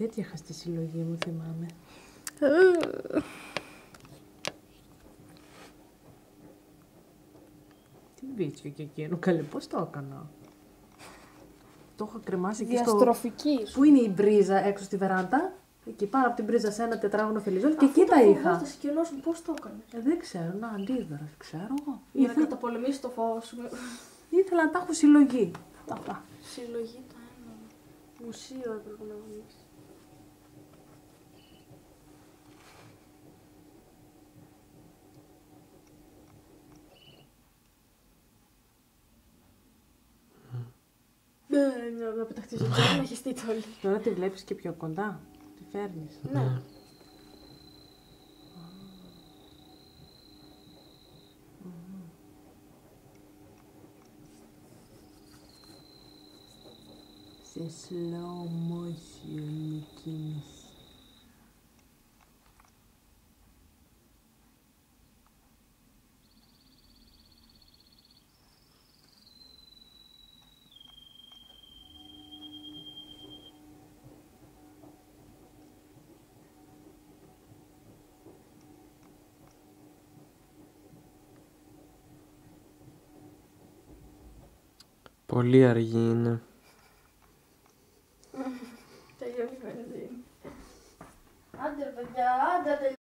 τέτοια είχα στη συλλογή μου, θυμάμαι. Τι βίτσιο και εκείνο, καλέ, πώς το έκανα. Το είχα κρεμάσει εκεί στο... Διαστροφική. Πού είναι η μπρίζα έξω στη βεράντα. Εκεί πάνω από την πρίζα σε ένα τετράγωνο φελιζόλ και εκεί τα είχα. Αφού σκηνώσουν, πώς το έκανες? Δεν ξέρω, να αντίδραση, ξέρω εγώ. Για να καταπολεμήσει το φόβο σου. Ήθελα να τα έχω συλλογή. Αυτά. Συλλογή το ένα. Μουσείο έπρεπε να βγεις. Να πεταχτείς στο τσάρι, να έχεις τίτλο. Τώρα τη βλέπεις και πιο κοντά. Τη φέρνεις. Ναι. Σε slow motion η κίνηση. Πολύ αργή είναι. Τελειώνει η βενζίνη. Άντε παιδιά, άντε.